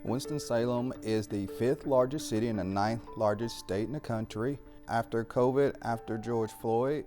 Winston-Salem is the 5th largest city and the 9th largest state in the country. After COVID, after George Floyd,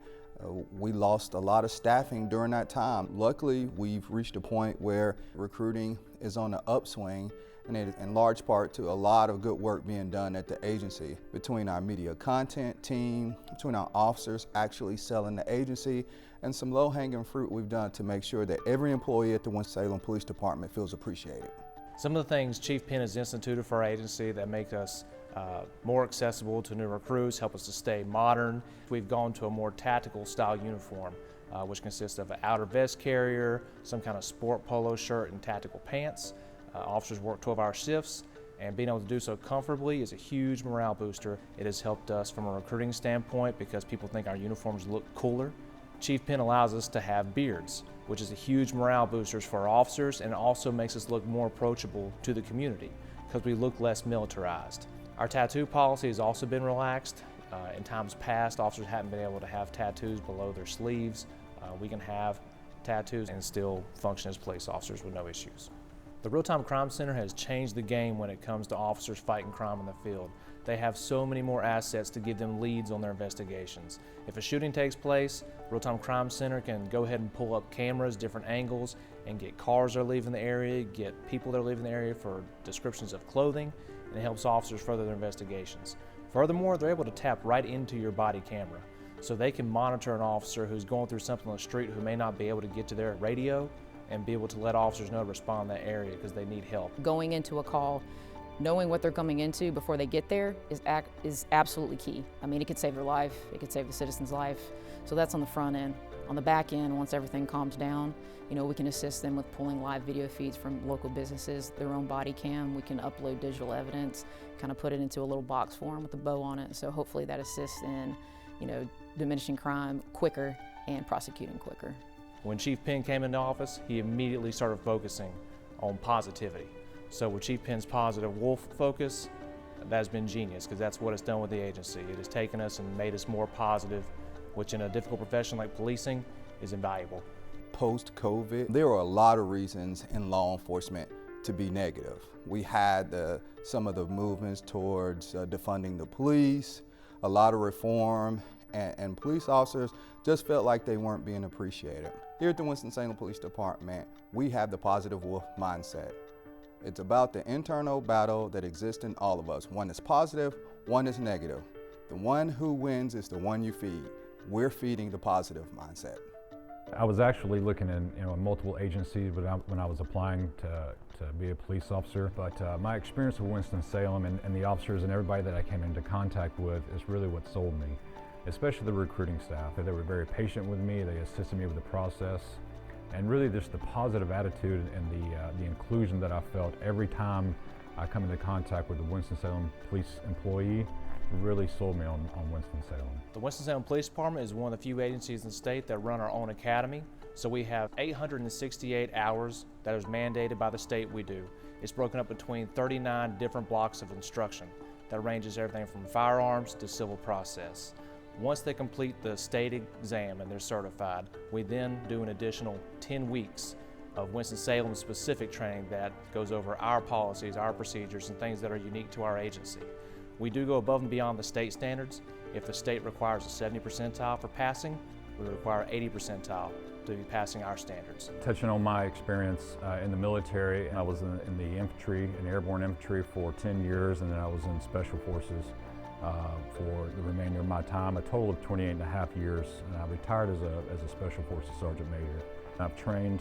we lost a lot of staffing during that time. Luckily, we've reached a point where recruiting is on the upswing, and it in large part to a lot of good work being done at the agency between our media content team, between our officers actually selling the agency, and some low-hanging fruit we've done to make sure that every employee at the Winston-Salem Police Department feels appreciated. Some of the things Chief Penn has instituted for our agency that make us more accessible to new recruits, help us to stay modern. We've gone to a more tactical style uniform, which consists of an outer vest carrier, some kind of sport polo shirt, and tactical pants. Officers work 12-hour shifts, and being able to do so comfortably is a huge morale booster. It has helped us from a recruiting standpoint because people think our uniforms look cooler. Chief Penn allows us to have beards, which is a huge morale booster for our officers, and it also makes us look more approachable to the community because we look less militarized. Our tattoo policy has also been relaxed. In times past, officers haven't been able to have tattoos below their sleeves. We can have tattoos and still function as police officers with no issues. The Real-Time Crime Center has changed the game when it comes to officers fighting crime in the field. They have so many more assets to give them leads on their investigations. If a shooting takes place, Real-Time Crime Center can go ahead and pull up cameras, different angles, and get cars that are leaving the area, get people that are leaving the area for descriptions of clothing, and it helps officers further their investigations. Furthermore, they're able to tap right into your body camera, so they can monitor an officer who's going through something on the street who may not be able to get to their radio, and be able to let officers know to respond in that area because they need help. Going into a call, knowing what they're coming into before they get there is absolutely key. I mean, it could save their life, it could save the citizen's life. So that's on the front end. On the back end, once everything calms down, we can assist them with pulling live video feeds from local businesses, their own body cam. We can upload digital evidence, kind of put it into a little box form with a bow on it. So hopefully that assists in, diminishing crime quicker and prosecuting quicker. When Chief Penn came into office, he immediately started focusing on positivity. So with Chief Penn's positive wolf focus, that has been genius because that's what it's done with the agency. It has taken us and made us more positive, which in a difficult profession like policing is invaluable. Post-COVID, there were a lot of reasons in law enforcement to be negative. We had some of the movements towards defunding the police, a lot of reform, and police officers just felt like they weren't being appreciated. Here at the Winston-Salem Police Department, we have the positive wolf mindset. It's about the internal battle that exists in all of us. One is positive, one is negative. The one who wins is the one you feed. We're feeding the positive mindset. I was actually looking in multiple agencies when I was applying to be a police officer, but my experience with Winston-Salem and the officers and everybody that I came into contact with is really what sold me, especially the recruiting staff. They were very patient with me, they assisted me with the process, and really just the positive attitude and the inclusion that I felt every time I come into contact with a Winston-Salem police employee really sold me on Winston-Salem. The Winston-Salem Police Department is one of the few agencies in the state that run our own academy. So we have 868 hours that is mandated by the state we do. It's broken up between 39 different blocks of instruction that ranges everything from firearms to civil process. Once they complete the state exam and they're certified, we then do an additional 10 weeks of Winston-Salem specific training that goes over our policies, our procedures, and things that are unique to our agency. We do go above and beyond the state standards. If the state requires a 70 percentile for passing, we require 80 percentile to be passing our standards. Touching on my experience in the military, I was in the infantry, in airborne infantry for 10 years, and then I was in special forces for the remainder of my time, a total of 28 and a half years, and I retired as a Special Forces Sergeant Major. I've trained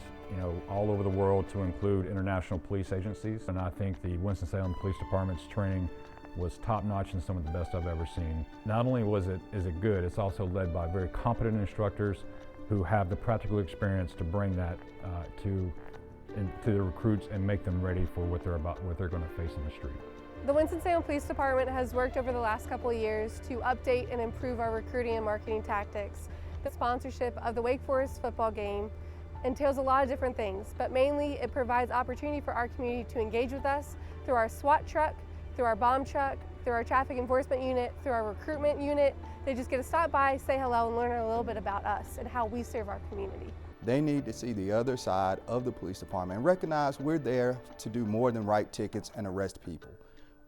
all over the world to include international police agencies, and I think the Winston-Salem Police Department's training was top-notch and some of the best I've ever seen. Not only is it good, it's also led by very competent instructors who have the practical experience to bring that to the recruits and make them ready for what they're going to face in the street. The Winston-Salem Police Department has worked over the last couple of years to update and improve our recruiting and marketing tactics. The sponsorship of the Wake Forest football game entails a lot of different things, but mainly it provides opportunity for our community to engage with us through our SWAT truck, through our bomb truck, through our traffic enforcement unit, through our recruitment unit. They just get to stop by, say hello, and learn a little bit about us and how we serve our community. They need to see the other side of the police department and recognize we're there to do more than write tickets and arrest people.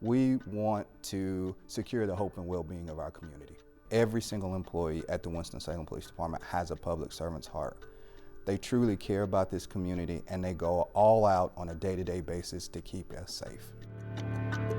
We want to secure the hope and well-being of our community. Every single employee at the Winston-Salem Police Department has a public servant's heart. They truly care about this community and they go all out on a day-to-day basis to keep us safe.